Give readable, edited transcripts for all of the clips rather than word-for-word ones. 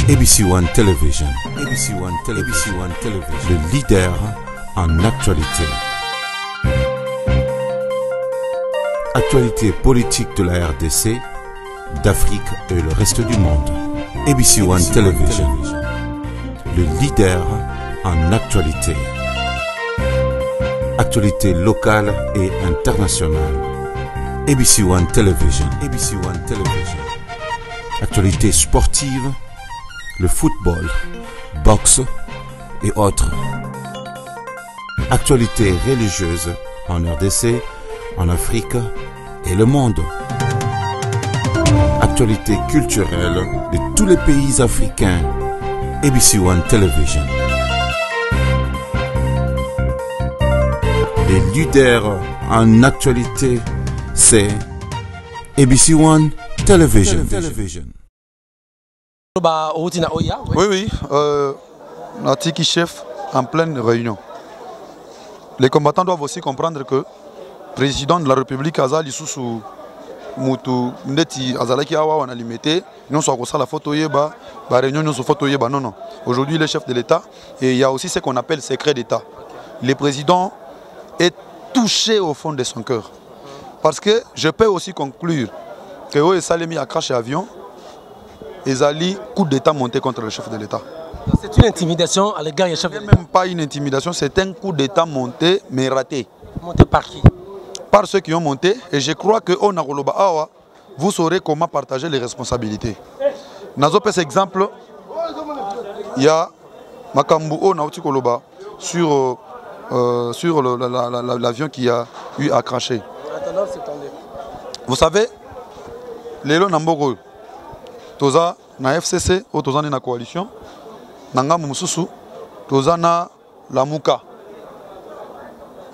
ABC One Television. ABC One Television. Le leader en actualité. Actualité politique de la RDC, d'Afrique et le reste du monde. ABC One Television. Le leader en actualité. Actualité locale et internationale. ABC One Television. ABC One Television. Actualité sportive, le football, boxe et autres. Actualité religieuse en RDC, en Afrique et le monde. Actualité culturelle de tous les pays africains. ABC One Television. Les leaders en actualité, c'est ABC One Television. Oui, Natiki chef en pleine réunion. Les combattants doivent aussi comprendre que le président de la République Azali Soussou Moutou Ndeti Azalaki Awa on a limité, non soit ça la photo yeba, la réunion non soit photo yeba, non. Aujourd'hui il est chef de l'État et il y a aussi ce qu'on appelle secret d'État. Le président est touché au fond de son cœur. Parce que je peux aussi conclure que Oye Salemi a craché l'avion et Zali, coup d'État monté contre le chef de l'État. C'est une intimidation à l'égard du chef de l'État. Ce n'est même pas une intimidation, c'est un coup d'État monté mais raté. Monté par qui? Par ceux qui ont monté. Et je crois que au Naroloba Awa, vous saurez comment partager les responsabilités. Dans cet exemple, il y a Makambu O Nauti Koloba sur l'avion qui a eu à cracher. Vous savez, les lois Nambogo, Toza na FCC, ou Toza na coalition, Nanga Moussoussou, Toza na la Mouka.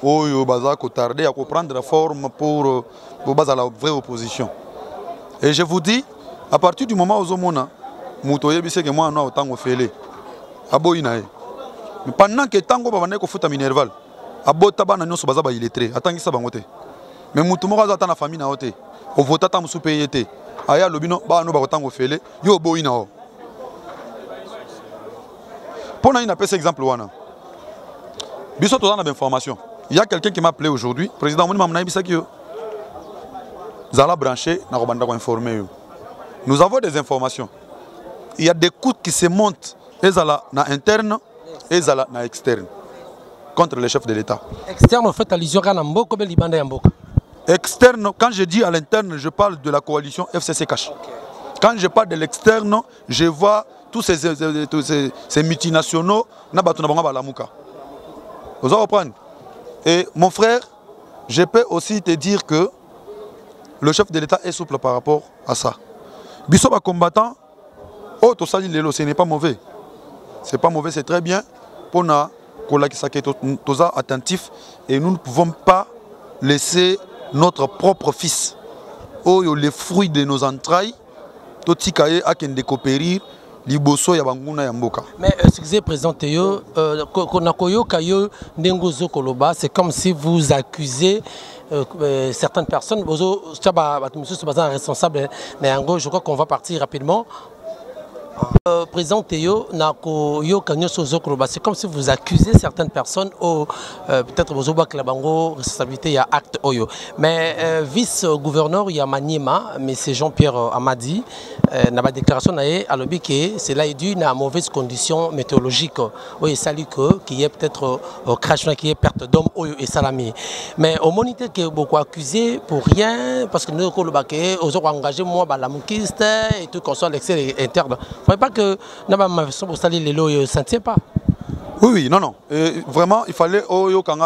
Oyo baza ko tarder à prendre forme pour baza la vraie opposition. Et je vous dis, à partir du moment où Zomona, Moutoye bise que moi on a autant ofélé. Aboinae. Mais pendant que tango babane ko futa minerval, abota bana nyoso baza ba illettré, atangisa bangote. Mais Moutomo baza ta na famille na ote. O vota ta musu payete. Aya lobino ba no ba tango ofélé, yo boina o. Pour na ina pese exemple wana. Biso to dans l'information. Il y a quelqu'un qui m'a appelé aujourd'hui, président Mouni Mamnaï Bisakio. Zala branché, n'a pas informé. Nous avons des informations. Il y a des coûts qui se montent, et zala na interne, et zala na externe, contre les chefs de l'État. Externe, en fait, allusion à Namboka, mais Libanda Yamboka. Externe, quand je dis à l'interne, je parle de la coalition FCC Cash. Okay. Quand je parle de l'externe, je vois tous ces multinationaux, na batuna banga la mouka. Vous allez reprendre. Et mon frère, je peux aussi te dire que le chef de l'État est souple par rapport à ça. Bissoba combattant, oh, tout ça, ce n'est pas mauvais. C'est pas mauvais, c'est très bien. Pour nous, attentif et nous ne pouvons pas laisser notre propre fils, oh, les fruits de nos entrailles, tout ce qui est à périr. Mais excusez président Théo, c'est comme si vous accusez certaines personnes, responsable, mais en gros je crois qu'on va partir rapidement. Président Théo, c'est comme si vous accusez certaines personnes, peut-être vos responsabilité, il y a acte Oyo. Mais vice-gouverneur, il y a Maniema, mais c'est Jean-Pierre Amadi, n'a pas déclaration à l'objet que cela est dû à mauvaise condition météorologique. Oui, salut qui est peut-être crash, qui est perte d'homme et salami. Mais au moniteur qui est beaucoup accusé pour rien, parce que nous avons engagé moi la moukiste et tout qu'on soit l'excès interne. Vous ne voyez pas que ma façon pour salir les lots, ça ne tient pas. Oui, non. Et vraiment, il fallait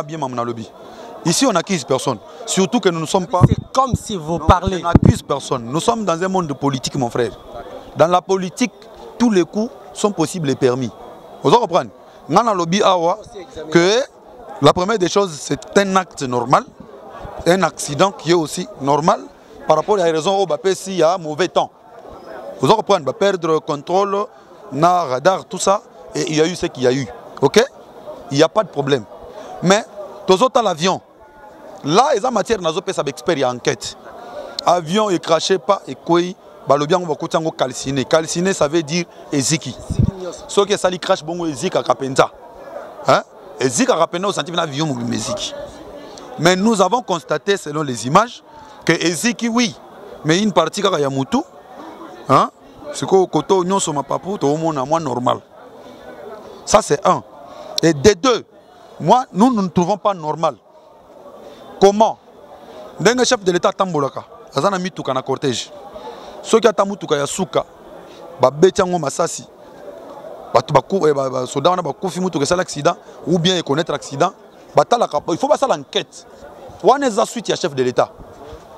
bien m'amener lobby. Ici, on n'accuse personne. Surtout que nous ne sommes pas... C'est comme si vous parlez... On n'accuse personne. Nous sommes dans un monde de politique, mon frère. Dans la politique, tous les coups sont possibles et permis. Vous allez reprendre. Dans le lobby, que la première des choses, c'est un acte normal. Un accident qui est aussi normal par rapport à la raison où il y a mauvais temps. Vous allez reprendre, perdre le contrôle, radar, tout ça. Et il y a eu ce qu'il y a eu. Ok? Il n'y a pas de problème. Mais, tous autres l'avion. Là, ils ont matière, nous avons fait expert et enquête. Avion est craché pas et quoi balobiango bakotiango calciné. Calciné ça veut dire eziki. Ce qui sali crash bongo eziki akapenza. Hein? Eziki akapenza au sentiment avion eziki. Mais nous avons constaté selon les images que eziki oui, mais une partie kaka ya mutu, hein? C'est que koto nyon sur ma papou to mona moins normal. Ça c'est un. Et des deux, moi nous ne trouvons pas normal. Comment? D'un chef de l'État tambolaka, azana mituka na cortège. Ceux qui ont mutuka ya suka, ba betiango masasi. Batu baku soda wana bakufi mutuka sala accident ou bien connaître accident, batala il faut pas ça l'enquête. Wana za suite ya chef de l'État.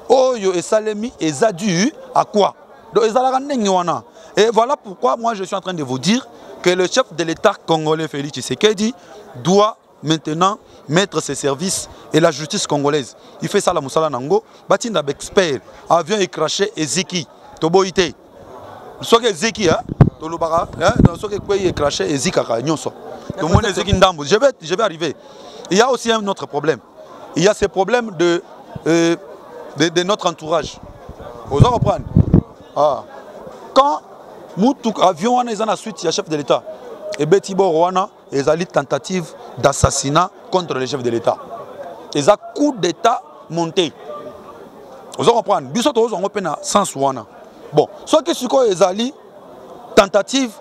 Oh yo esalemi eza dû à quoi? Donc ezalaka ndenge wana. Et voilà pourquoi moi je suis en train de vous dire que le chef de l'État congolais Félix Tshisekedi doit maintenant mettre ses services et la justice congolaise. Il fait ça la Moussala Nango, batinda expert, avion écraché eziki, toboité. Soit que eziki hein, tolobara, hein, soit que quoi écraché ezikaka nyonso. Tout le monde eziki ndambo. Je vais arriver. Il y a aussi un autre problème. Il y a ces problèmes de notre entourage. Vous en comprenez? Ah. Quand Moutouk avion wana ezana suite ya chef de l'État et Betibo Rwanda ezali tentative d'assassinat contre le chef de l'État. Eza coup d'État monté. Vous en comprenez? Biso to zo ngopena sans wana. Bon, soit que siko ezali tentative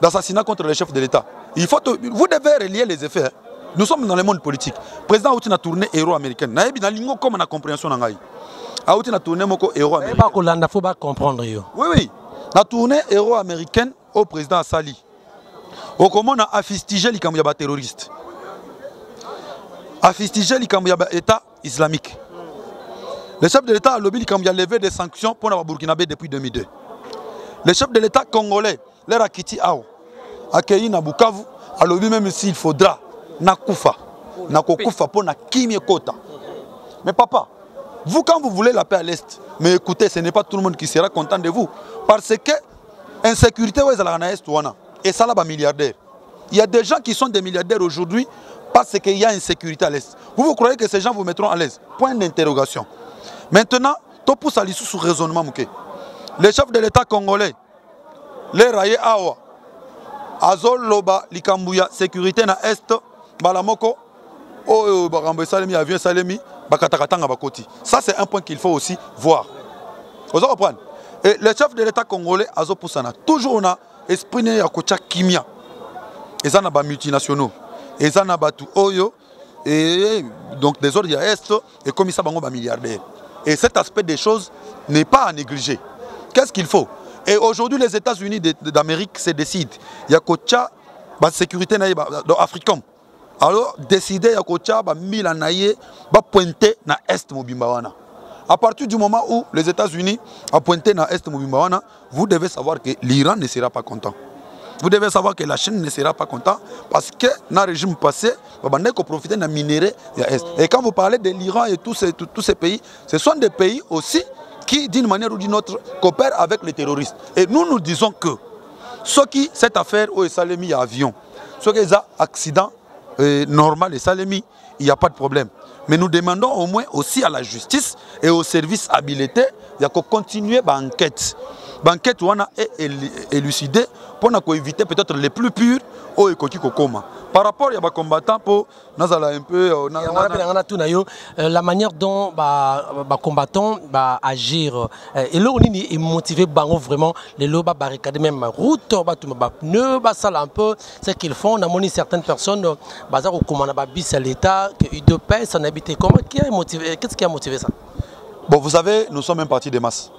d'assassinat contre le chef de l'État. Il faut vous devez relier les effets. Hein. Nous sommes dans le monde politique. Le président Outi na tourné héros américain. Na yebi na lingo comme na compréhension na ngai. Outi na tourné moko héros américain. Pas kolanda faut pas comprendre yo. Oui oui. Na tournée héros américaine au président Assali. Au comment on a affistigé les Kambouya terroristes. Affistigé les Kambouya État islamique. Le chef de l'État a lobby a levé des sanctions pour le Burkinabé depuis 2002. Le chef de l'État congolais, l'air Akiti Ao, accueilli na Bukavu, a lobby même s'il faudra Nakufa. Nakufa pour na Kimie Kota. Mais papa, vous quand vous voulez la paix à l'Est, mais écoutez, ce n'est pas tout le monde qui sera content de vous. Parce que l'insécurité est à l'Est, et ça là, milliardaire. Il y a des gens qui sont des milliardaires aujourd'hui parce qu'il y a insécurité à l'Est. Vous croyez que ces gens vous mettront à l'aise? Point d'interrogation. Maintenant, tout pousse à l'issue sous raisonnement. Les chefs de l'État congolais, les raillés Awa, Azol Loba, Likambouya, sécurité na Est, Balamoko, Barambe Salemi, Avion Salemi, Bakatakatanga Bakoti. Ça, c'est un point qu'il faut aussi voir. Vous comprenez? Et les chefs de l'État congolais, Azo Poussana, toujours on a esprit de Kocha Kimia. Et ça, on a multinationaux. Et ça, on a battu Oyo. Et donc, des autres, il y a Est. Et comme ça, on a milliardaires. Et cet aspect des choses n'est pas à négliger. Qu'est-ce qu'il faut? Et aujourd'hui, les États-Unis d'Amérique se décident. Il y a Kocha, la sécurité africaine. Alors, décider, il y a Kocha, Milanaye, pointer dans l'Est Mobimbawana. À partir du moment où les États-Unis ont pointé dans l'Est Mobimbawana, vous devez savoir que l'Iran ne sera pas content. Vous devez savoir que la Chine ne sera pas content parce que dans le régime passé, on a profité de minerais. Et quand vous parlez de l'Iran et tous ces pays, ce sont des pays aussi qui, d'une manière ou d'une autre, coopèrent avec les terroristes. Et nous disons que ce qui, cette affaire où il s'est mis à avion, ce qui est un accident normal et Salemi, il n'y a pas de problème. Mais nous demandons au moins aussi à la justice et aux services habilités de continuer l'enquête. L'enquête est élucidée pour éviter peut-être les plus purs au Kokoma. Par rapport à combattants, pour un peu la manière dont les combattants agir et là on est motivé vraiment les loba barricades même route pneu un peu ce qu'ils font. On a moni certaines personnes bazar au commandant bis à l'état que de paix s'en habiter. Comment qui a motivé, qu'est-ce qui a motivé ça? Bon, vous savez, nous sommes un parti de masse.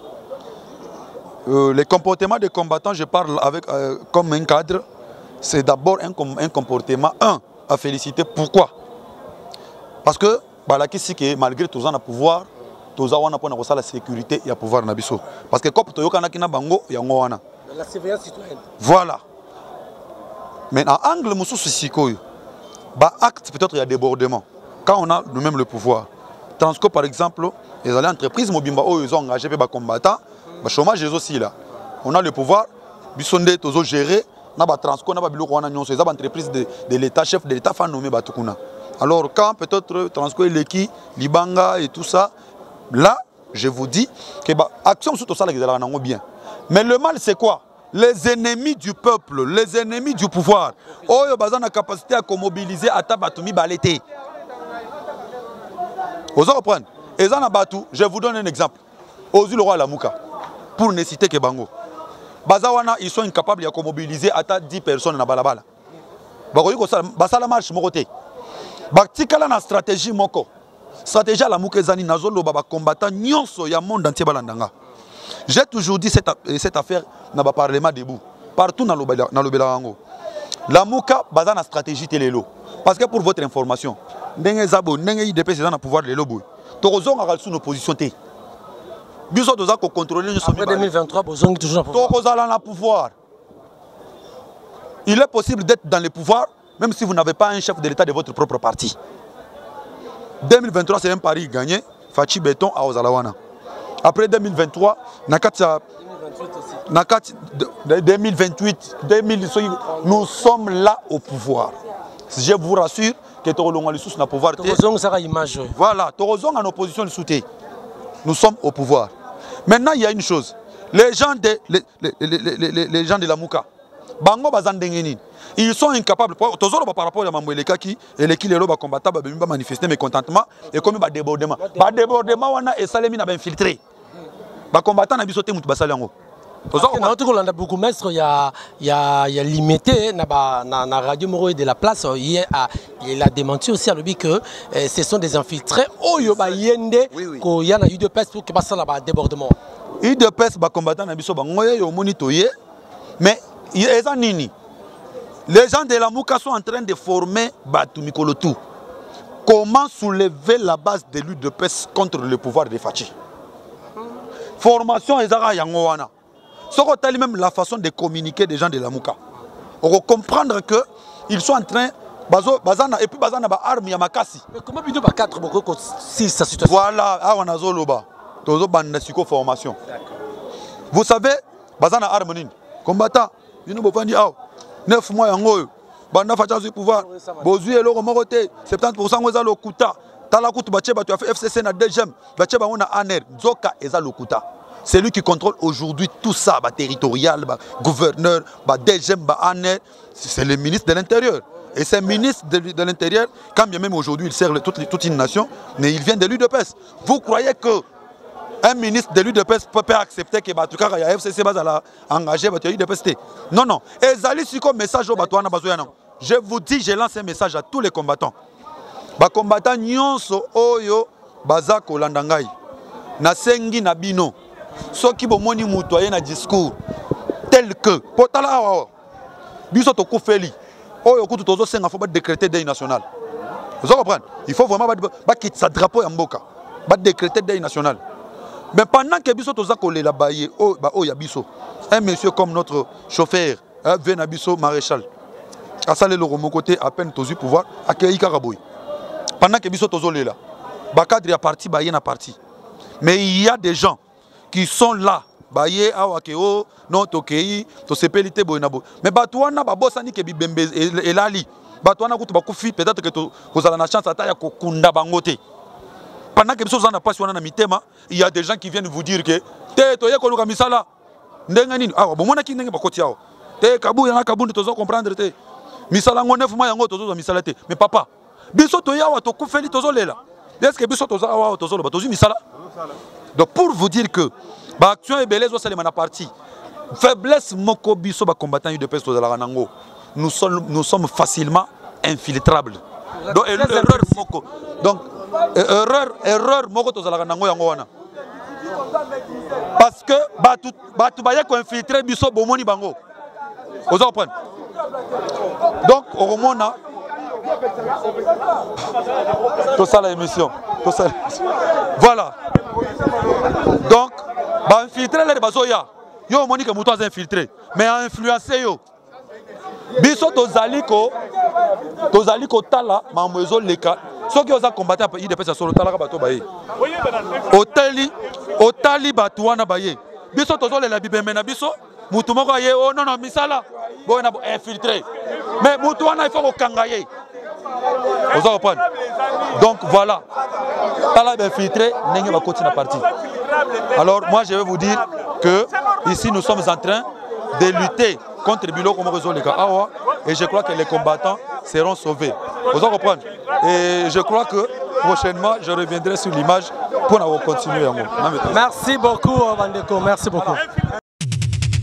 Les comportements des combattants, je parle avec comme un cadre, c'est d'abord un comportement à féliciter. Pourquoi? Parce que malgré tout ça, on a pouvoir, tout ça, on a la sécurité et le pouvoir. Parce que comme tout ça, bango, il y a la surveillance citoyenne. Voilà. Mais en angle, acte peut-être il y a débordement. Quand on a nous-mêmes le pouvoir. Transco par exemple, les entreprises Mobimba, ils ont engagé les combattants. Le chômage est aussi là. On a le pouvoir, Bissonde, Tozo gérer, Transco, les entreprises de l'État, chef de l'État, nommé Batukuna. Alors quand peut-être Transco et Leki, Libanga et tout ça, là, je vous dis que l'action sur tout ça est bien. Mais le mal, c'est quoi? Les ennemis du peuple, les ennemis du pouvoir. Oh, ils ont la capacité à mobiliser à Tabatumi Balete. Vous comprenez? Et ça, je vous donne un exemple. Ozu le roi Lamouka, pour ne citer que Bango. Bazawana, ils sont incapables de mobiliser à 10 personnes dans Balabala. Basala marche moroté. Baktikala na stratégie moko. Stratégie à la Moukezani Nazolo baba combattant nyonso ya monde entier balandanga. J'ai toujours dit cette affaire na ba parlement debout. Partout dans le Belango. La Mouka basa na stratégie telelo. Parce que pour votre information, ndenge zabo ndenge IDPS dans le pouvoir de lobo. Tozo nga sous nos positions té. Biso toza ko contrôler nous sommes 2023 bozongi toujours na pouvoir. Tozo la na pouvoir. Il est possible d'être dans le pouvoir même si vous n'avez pas un chef de l'État de votre propre parti. 2023, c'est un pari gagné. Fachi Béton à Ozalawana. Après 2023, 2028, nous sommes là au pouvoir. Je vous rassure que Torolonga Lissous n'a pouvoir. Voilà, Torozong en opposition le soutien. Nous sommes au pouvoir. Maintenant, il y a une chose. Les gens de la Mouka, Bango Bazandengeni, ils sont incapables. Toujours par rapport à Mambo Elekaki, Elekilero va combattre, va manifester mécontentement et comme un débordement. Un débordement, on a et Salemi n'a pas infiltré. Va combattre na bisoté mutu basalango. Il y a limité na radio Moro de la place. Il a démenti aussi à lui que ce sont des infiltrés. Oh yo ba yende ko y a na UDPS pour que passe là-bas débordement. UDPS va combattre na biso ba ngoye yo monitoyer mais eza nini. Les gens de la Mouka sont en train de former Batu Mikolotou. Comment soulever la base de l'UDPS contre le pouvoir de Fachi? Formation ezara yangowana. Ce qu'on a même la façon de communiquer des gens de la Mouka. On va comprendre que ils sont en train bazana et puis bazana ba arme ya makasi. Mais comment bido ba 4 boko si sa situation? Voilà, awana zoloba. Tozo banda siko formation. Vous savez bazana arme nini? Combattant, nous bofandi 9 mois yango. Banda facha du pouvoir. Bozui eloko moroté, 70% ngoza lokuta. Tala kutu bache batu FCC na deuxième, bache ba on a aner, zoka eza lokuta. C'est lui qui contrôle aujourd'hui tout ça, bah, territorial, bah, gouverneur, bah, deuxième, bah, aner, c'est le ministre de l'Intérieur. Et c'est ministre de l'Intérieur, quand bien même aujourd'hui il sert toute une nation, mais il vient de l'UDPS. Vous croyez que un ministre de l'UDPS peut accepter que Batouka ya FCC va engager l'UDPS? Non, non. Et Zali, si comme message au Batouana Bazoyana, je vous dis, je lance un message à tous les combattants. Les combattants nyonso oyo bazako landangai. Na sengi na bino. Ceux qui vont moni mutoyer na discours tel que potala awa biso to kufeli oyo kutu tozo senga faut ba décréter deuil national. Vous comprenez? Il faut vraiment ba quitter sa drapeau ya mboka ba décréter deuil national. Mais pendant que biso toza kolela baye o ba oya biso un monsieur comme notre chauffeur vient biso maréchal a salé le romo côté à peine tozu pouvoir accueillir Karaboy. Pendant que biso tozo lela ba cadre ya parti ba yena parti. Mais il y a des gens qui sont là, baye awakeo non tokei to sepelité boinabo. Mais batouana ba bossani ke bibembe elali. Batouana kutu ba kufi peut-être que to kozala na chance ata ya kokunda bangote. Pendant que biso zana passe wana na mitema, il y a des gens qui viennent vous dire que te to yeko luka misala. Ndenga nini? Ah bomona ki ndenge bakoti yao. Te kabu yana kabundi tozo comprendre te. Misala ngo 9 mois yango tozo misala te. Mais papa, biso to yawa to kufeli tozo lela. Est-ce que biso tozo awa tozo lo tozo misala? Donc pour vous dire que l'action est belle, c'est la partie. Faiblesse moko biso ba combattant UDPS to la nango. Nous sommes facilement infiltrables. Donc erreur moko. Donc erreur moko to la nango yango wana. Parce que batu ba ko infiltrer biso bomoni bango. Vous comprenez? Donc au romona tout ça l'émission. Voilà. Donc, bah infiltrer les bazoya. Yo moni que mouton infiltré, mais à influencer yo. Biso tozaliko tala mamwezo leka. Ceux qui osent combattre il dépêche sur le tala bato baye. Otali batouana baye. Biso tozole la bibembe na biso. Moutou moko aye oh non misala. Bon na infiltré. Mais moutouana il faut ko kangaye. Vous comprenez? Donc voilà. Tala infiltré, n'engue va continuer la partie. Alors moi je vais vous dire que ici nous sommes en train de lutter contre Bilo comme réseau les Awa et je crois que les combattants seront sauvés. Vous en comprenez? Et je crois que prochainement je reviendrai sur l'image pour continuer. Merci beaucoup Bandeko, merci beaucoup.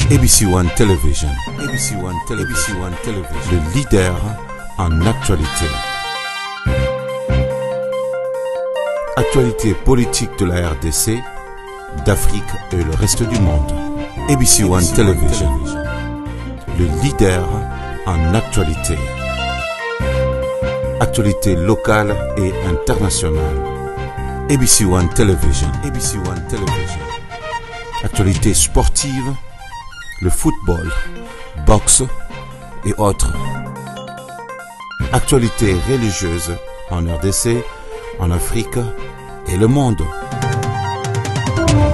ABC One Television. ABC One Television. Le leader en actualité. Actualité politique de la RDC, d'Afrique et le reste du monde. ABC One Television. Le leader en actualité. Actualité locale et internationale. ABC One Television. ABC One Television. Actualité sportive, le football, boxe et autres. Actualité religieuse en RDC, en Afrique et le monde.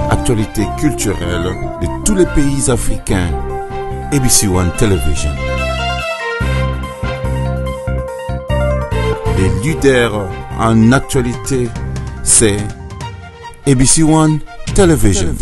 Actualité culturelle de tous les pays africains. ABC One Television. Les leaders en actualité, c'est ABC One Television.